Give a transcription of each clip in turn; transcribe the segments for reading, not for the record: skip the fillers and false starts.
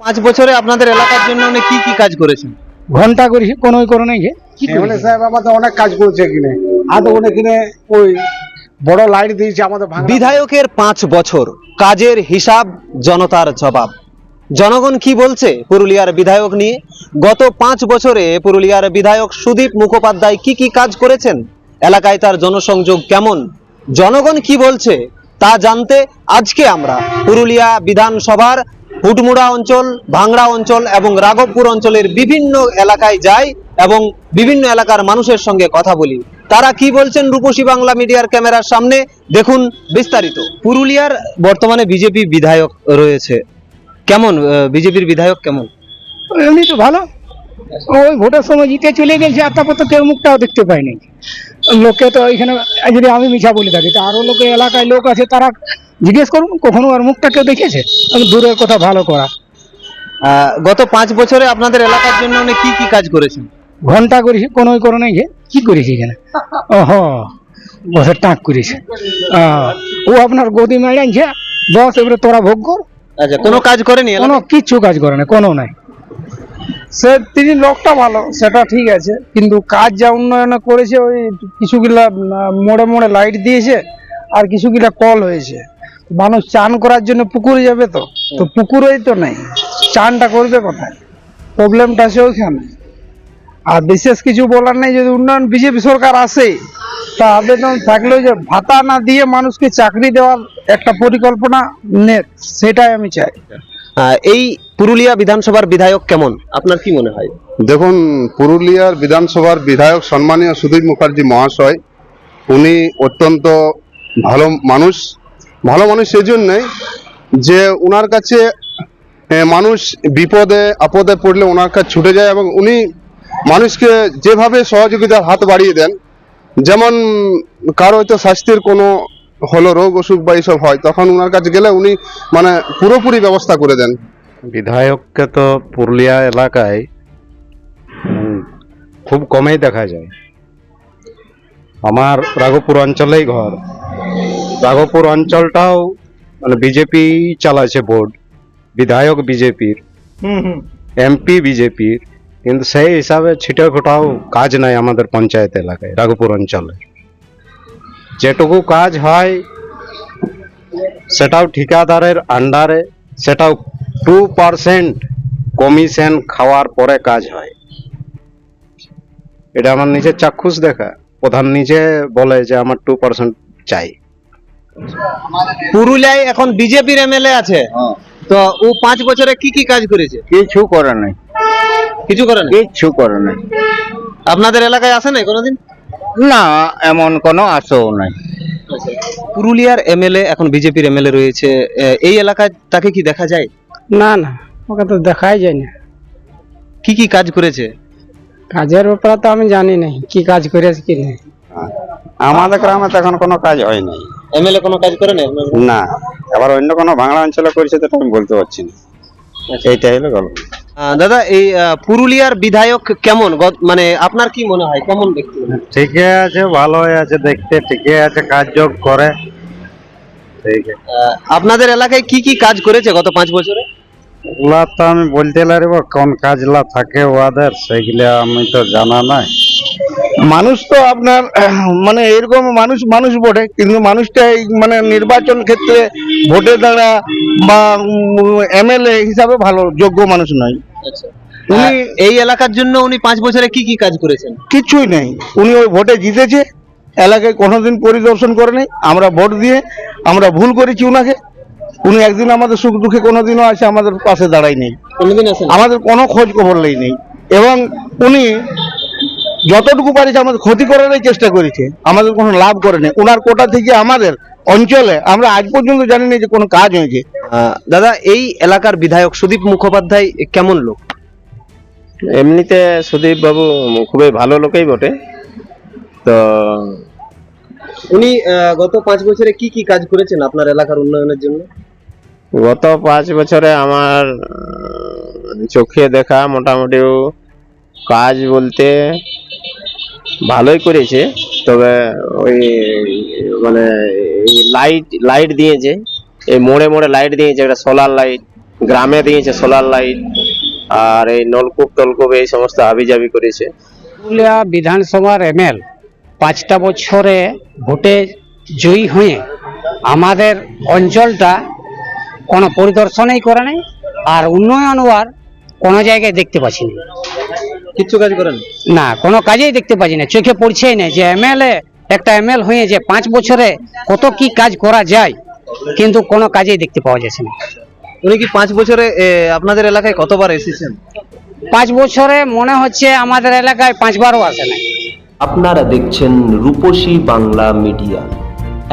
5 বছরে আপনাদের এলাকার জন্য উনি কি কি কাজ করেছেন? ঘন্টা করেছে কোনো করে নাই কি এমএলএ সাহেব আমাদের অনেক কাজ করেছে কিনে আর ওখানে কিনে ওই বড় লাইট দিয়েছে আমাদের বিধায়কের 5 বছর কাজের হিসাব, জনতার জবাব। জনগণ কি বলছে পুরুলিয়ার বিধায়ক নিয়ে? গত 5 বছরে পুরুলিয়ার বিধায়ক সুদীপ মুখোপাধ্যায় কি কি কাজ করেছেন? এলাকায় তার জনসংযোগ কেমন? জনগণ কি বলছে তা জানতে আজকে আমরা পুরুলিয়া বিধানসভার হুটমুড়া অঞ্চল, ভাংড়া অঞ্চল এবং রাঘবপুর অঞ্চলের বিভিন্ন এলাকায় যাই এবং বিভিন্ন এলাকার মানুষের সঙ্গে কথা বলি। তারা কি বলছেন রূপসী বাংলা মিডিয়ার ক্যামেরার সামনে দেখুন বিস্তারিত। পুরুলিয়ার বর্তমানে বিজেপি বিধায়ক রয়েছে, কেমন বিজেপির বিধায়ক কেমন? এমনি তো ভালো। ওই ভোটের সময় জিতে চলে গেছে আর তারপর তো কেউ মুখটাও দেখতে পায়নি। লোকে তো এখানে যদি আমি মিছা বলে থাকি তো আরো লোকে এলাকায় লোক আছে, তারা জিজ্ঞেস করুন কখনো আর মুখটা কেউ দেখেছে? দূরের কথা ভালো করা। গত 5 বছরে আপনাদের এলাকার জন্য উনি কি কি কাজ করেছেন? ঘন্টা করেছে কোনো করে নাই কি করেছে এখানে? ওহো, বসে টাক করেছে। ও আপনার গদি মেড়াইছে, বস এবারে তোরা ভোগ কর। আচ্ছা, কোনো কাজ করেনি? কোনো কিচ্ছু কাজ করে না, কোনো নাই। সে তিনি লোকটা ভালো, সেটা ঠিক আছে, কিন্তু কাজ যা উন্নয়ন করেছে ওই কিছুগুলা মোড়ে মোড়ে লাইট দিয়েছে আর কিছুগুলা কল হয়েছে। মানুষ চান করার জন্য পুকুরে যাবে, তো পুকুরেই তো নাই, চানটা করবে কোথায়? প্রবলেমটা আছে ওইখানে। আর বিশেষ কিছু বলার নেই, যদি উন্নয়ন বিজেপি সরকার আসে তা আবেদন থাকলেও যে ভাতা না দিয়ে মানুষকে চাকরি দেওয়ার একটা পরিকল্পনা নেই, সেটাই আমি চাই। এই পুরুলিয়া বিধানসভার বিধায়ক কেমন, আপনার কি মনে হয়? দেখুন, পুরুলিয়ার বিধানসভার বিধায়ক সম্মানীয় সুদীপ মুখার্জি মহাশয়, উনি অত্যন্ত ভালো মানুষ। সেই জন্যই যে ওনার কাছে মানুষ বিপদে আপদে পড়লে ওনার কাছে ছুটে যায় এবং উনি মানুষকে যেভাবে সহযোগিতার হাত বাড়িয়ে দেন, যেমন কারো হয়তো স্বাস্থ্যের কোনো হলো রোগ অসুখ বা এইসব হয়, তখন ওনার কাছে গেলে উনি মানে পুরোপুরি ব্যবস্থা করে দেন। বিধায়ককে তো পুরুলিয়া এলাকায় খুব কমই দেখা যায়। আমার রাঘবপুর অঞ্চলেই ঘর। রাঘবপুর অঞ্চলটাও মানে বিজেপি চালাচ্ছে বোর্ড, বিধায়ক বিজেপির, এমপি বিজেপির, কিন্তু সেই হিসাবে ছিটে ফোটাও কাজ নাই আমাদের পঞ্চায়েত এলাকায় রাঘবপুর অঞ্চলে। যেটুকু কাজ হয় সেটাও ঠিকাদারের আন্ডারে, সেটাও 2% কমিশন খাওয়ার পরে কাজ হয়। এটা আমার নিজের চাক্ষুষ দেখা। প্রধান নিজে বলে যে আমার 2% চাই। পুরুলিয়ায় এখন বিজেপির এমএলএ আছে, তো ও 5 বছরে কি কি কাজ করেছে? কিছু করে নাই, কিছু করে না? কিচ্ছু করে নাই। আপনাদের এলাকায় আসে নাই কোনোদিন? না, এমন কোনো আশাও নাই। পুরুলিয়ার এমএলএ এখন বিজেপির এমএলএ রয়েছে, এই এলাকায় তাকে কি দেখা যায়? না না, ওকে তো দেখাই যায় না। কি কি কাজ করেছে? কাজের ব্যাপারে তো আমি জানি না কি কাজ করেছে কি নেই। আমাদের গ্রামে তো এখন কোনো কাজ হয় নাই। এমএলএ কোনো কাজ করে না? না, আবার অন্য কোনো বাংলা অঞ্চলে করেছে তো আমি বলতে পারছি না। এইটাই হলো গল্প। দাদা, এই পুরুলিয়ার বিধায়ক কেমন, মানে আপনার কি মনে হয় কেমন দেখতে? ঠিকই আছে, ভালোই আছে দেখতে, ঠিকই আছে, কাজ যোগ করে। ঠিক আছে, আপনাদের এলাকায় কি কি কাজ করেছে গত 5 বছরে? ওগুলা তো আমি বলতে পারবো কোন কাজলা থাকে ওদের, সেগুলা আমি তো জানা নাই। মানুষ তো আপনার মানে এরকম মানুষ বটে, কিন্তু মানুষটা এই মানে নির্বাচন ক্ষেত্রে ভোটের দ্বারা বা এমএলএ হিসাবে ভালো যোগ্য মানুষ নয়। উনি এই এলাকার জন্য উনি 5 বছরে কি কি কাজ করেছেন? কিছুই নেই। উনি ওই ভোটে জিতেছে, এলাকায় কোনোদিন পরিদর্শন করে নেই। আমরা ভোট দিয়ে আমরা ভুল করেছি উনাকে। উনি একদিন আমাদের সুখ দুঃখে কোনোদিনও আসে আমাদের পাশে দাঁড়ায় নেই, কোনোদিন আসেন? আমাদের কোনো খোঁজ খবর নেই। এবং উনি যতটুকু পারেছে আমাদের ক্ষতি করারই চেষ্টা করেছে, আমাদের কোনো লাভ করে নেই। ওনার কোটা থেকে আমাদের অঞ্চলে আমরা আজ পর্যন্ত জানি না যে কোনো কাজ হয়েছে। দাদা, এই এলাকার বিধায়ক সুদীপ মুখোপাধ্যায় কেমন লোক? এমনিতে সুদীপ বাবু খুবই ভালো লোকই বটে। তো উনি গত 5 বছরে কি কি কাজ করেছেন আপনার এলাকার উন্নয়নের জন্য? গত 5 বছরে আমার চোখে দেখা মোটামুটি কাজ বলতে ভালোই করেছে। তবে ওই মানে লাইট দিয়েছে, এই মোড়ে মোড়ে লাইট দিয়েছে, একটা সোলার লাইট, গ্রামে দিয়েছে সোলার লাইট, আর এই নলকূপ টলকূপ এই সমস্ত হাবিজাবি করেছে। পুরুলিয়া বিধানসভার এমএল 5টা বছরে ভোটে জয়ী হয়ে আমাদের অঞ্চলটা কোনো পরিদর্শনই করে নাই, আর উন্নয়ন হওয়ার কোনো জায়গায় দেখতে পাচ্ছি না। কিচ্ছু কাজ করেন? না, কোনো কাজেই দেখতে পাচ্ছি না, চোখে পড়ছেই না যে একটা এমএল হয়ে যে 5 বছরে কত কি কাজ করা যায়, কিন্তু কোনো কাজেই দেখতে পাওয়া যাচ্ছে না। উনি কি 5 বছরে আপনাদের এলাকায় কতবার এসেছেন? 5 বছরে মনে হচ্ছে আমাদের এলাকায় 5বারও আসে না। আপনারা দেখছেন রূপসী বাংলা মিডিয়া।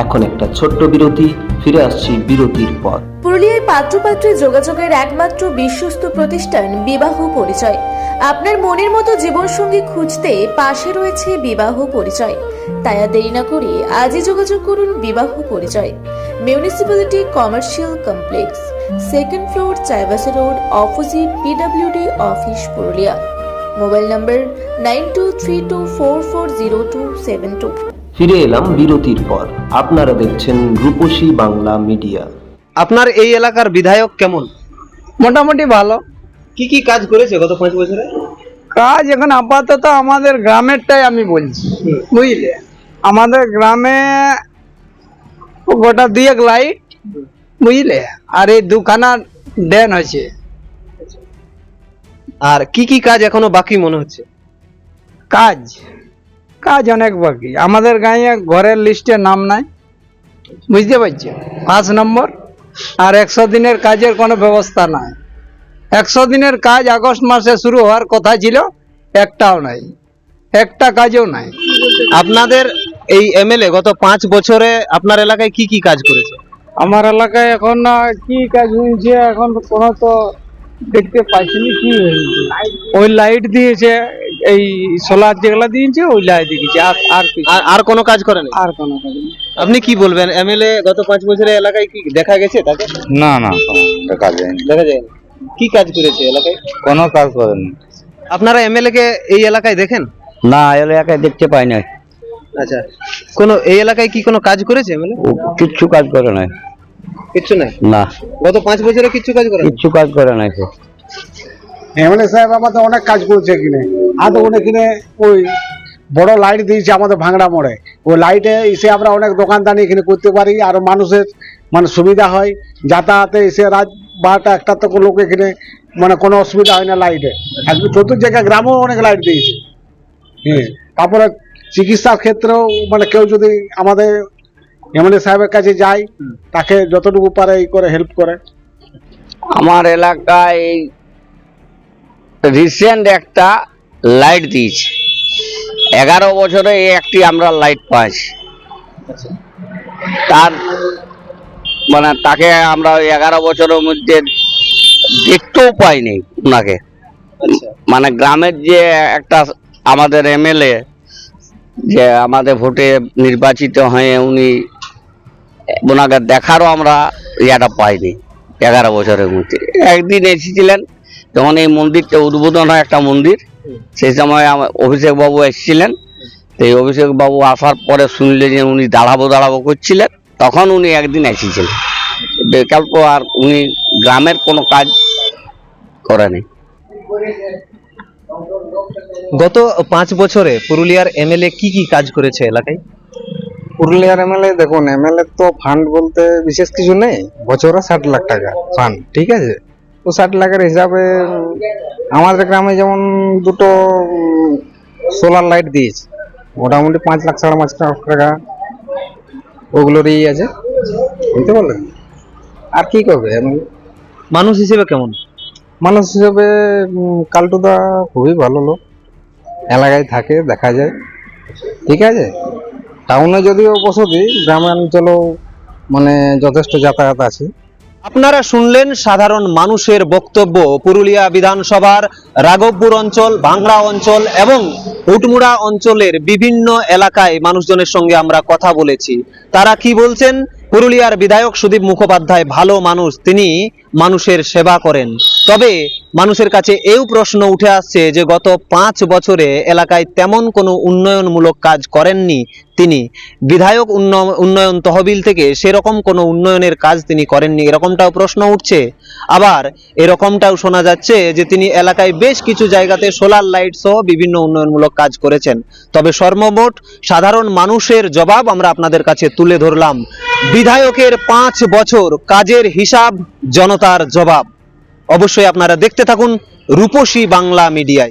এখন একটা ছোট্ট বিরতি, ফিরে আসছি বিরতির পর। পুরুলিয়ায় পাত্রপাত্রী যোগাযোগের একমাত্র বিশ্বস্ত প্রতিষ্ঠান বিবাহ পরিচয়। আপনার মনের মতো জীবনসঙ্গী খুঁজতে পাশে রয়েছে বিবাহ পরিচয়। তাই আর দেরি না করে আজই যোগাযোগ করুন বিবাহ পরিচয়। Municipality commercial complex, 2nd floor, Chaibasa road, opposite PWD office, Purulia. Mobile নম্বর 9232440272। ফিরে এলাম বিরতির পর। আপনারা দেখছেন রূপসী বাংলা মিডিয়া। আপনার এই এলাকার বিধায়ক কেমন? মোটামুটি ভালো। কি কি কাজ করেছে গত 5 বছরে? কাজ এখন আপাতত আমাদের গ্রামেরটাই আমি বলছি, বুঝলে। আমাদের গ্রামে গোটা 2 লাইট, বুঝলে, আর এই 2খানা ড্রেন হয়েছে। আর কি কি কাজ এখনো বাকি মনে হচ্ছে? কাজ কাজ অনেক বাকি। আমাদের গাঁয়ে ঘরের লিস্টে নাম নাই, বুঝতে পারছো, 5 নম্বর। আর 100 দিনের কাজের কোনো ব্যবস্থা নাই। 100 দিনের কাজ আগস্ট মাসে শুরু হওয়ার কথা ছিল, একটাও নাই, একটা কাজও নাই। আপনাদের এই এমএলএ গত 5 বছরে আপনার এলাকায় কি কি কাজ করেছে? আমার এলাকায় এখন না কি কাজ হয়েছে এখন কোনো তো দেখতে পাইছি না। কি হয়েছে, ওই লাইট দিয়েছে, এই সোলার যেগুলা দিয়েছে ওই লাইট দিয়েছে, আর কি, আর কোনো কাজ করেন? আর কোনো কাজ নেই। আপনি কি বলবেন, এমএলএ গত 5 বছরে এলাকায় কি দেখা গেছে তাকে? না না, দেখা যায়নি, দেখা যায় না। কি কাজ করেছে এলাকায়? কোনো কাজ করেনি। আপনারা এমএলএ কে এই এলাকায় দেখেন? না, এলাকায় দেখতে পাই না। আচ্ছা, কোন এই এলাকায় কি কোনো কাজ করেছে এমএলএ? কিচ্ছু কাজ করে নাই। কিচ্ছু নাই? না, গত 5 বছরে কিচ্ছু কাজ করে? কিচ্ছু কাজ করে নাই। এমএলএ সাহেব আমাদের অনেক কাজ করেছে এখানে। এখানে ওই বড় লাইট দিয়েছে আমাদের ভাঙড়া মোড়ে। ওই লাইটে এসে আমরা অনেক দোকানদানি এখানে করতে পারি, আর মানুষের সুবিধা হয় যাতায়াতে। এসে রাত 12টা 1টা তক লোক এখানে কোনো অসুবিধা হয় না লাইটে। একদম চতুর্দিকে গ্রামেও অনেক লাইট দিয়েছে। হ্যাঁ, তারপরে চিকিৎসার ক্ষেত্রেও কেউ যদি আমাদের এমএলএ সাহেবের কাছে যায়, তাকে যতটুকু পারে এই করে হেল্প করে। আমার এলাকায় রিসেন্ট একটা লাইট দিয়েছে, 11 বছরে একটি আমরা লাইট পাইছি। তার তাকে আমরা 11 বছরের মধ্যে দেখতেও পাইনি ওনাকে। গ্রামের যে একটা আমাদের এমএলএ যে আমাদের ভোটে নির্বাচিত হয়ে ওনাকে দেখারও আমরা ইয়েটা পাইনি 11 বছরের মধ্যে। একদিন এসেছিলেন যখন এই মন্দিরটা উদ্বোধন হয়, একটা মন্দির, সেই সময় অভিষেক বাবু এসেছিলেন। এই অভিষেক বাবু আসার পরে শুনলে যে উনি দাঁড়াবো করছিলেন, তখন উনি একদিন এসেছিলেন। বিকল্প আর উনি গ্রামের কোনো কাজ করেনি। গত 5 বছরে পুরুলিয়ার এমএলএ কি কি কাজ করেছে এলাকায়? পুরুলিয়ার এমএলএ দেখুন, এমএলএ তো ফান্ড বলতে বিশেষ কিছু নেই। বছরে 60 লাখ টাকা ফান্ড, ঠিক আছে। তো 60 লাখের হিসাবে আমাদের গ্রামে যেমন 2টো সোলার লাইট দিয়েছে, মোটামুটি 5 লাখ 5.5 লাখ টাকা ওগুলোরই আছে, বুঝতে পারলেন। আর কি করবে এমএলএ? মানুষ হিসেবে কেমন? মানুষ হিসেবে কালটুদা খুবই ভালো লোক, এলাকায় থাকে, দেখা যায়, ঠিক আছে। টাউনে যদিও বসতি, গ্রামে অঞ্চলেও যথেষ্ট যাতায়াত আছে। আপনারা শুনলেন সাধারণ মানুষের বক্তব্য। পুরুলিয়া বিধানসভার রাঘবপুর অঞ্চল, ভাঙড়া অঞ্চল এবং হুটমুড়া অঞ্চলের বিভিন্ন এলাকায় মানুষজনের সঙ্গে আমরা কথা বলেছি। তারা কি বলছেন? পুরুলিয়ার বিধায়ক সুদীপ মুখোপাধ্যায় ভালো মানুষ, তিনি মানুষের সেবা করেন। তবে মানুষের কাছে এও প্রশ্ন উঠে আসছে যে গত 5 বছরে এলাকায় তেমন কোনো উন্নয়নমূলক কাজ করেননি তিনি। বিধায়ক উন্নয়ন তহবিল থেকে সেরকম কোনো উন্নয়নের কাজ তিনি করেননি, এরকমটাও প্রশ্ন উঠছে। আবার এরকমটাও শোনা যাচ্ছে যে তিনি এলাকায় বেশ কিছু জায়গাতে সোলার লাইট সহ বিভিন্ন উন্নয়নমূলক কাজ করেছেন। তবে সর্বমোট সাধারণ মানুষের জবাব আমরা আপনাদের কাছে তুলে ধরলাম। বিধায়কের 5 বছর কাজের হিসাব, জনতার জবাব। অবশ্যই আপনারা দেখতে থাকুন রূপসী বাংলা মিডিয়ায়।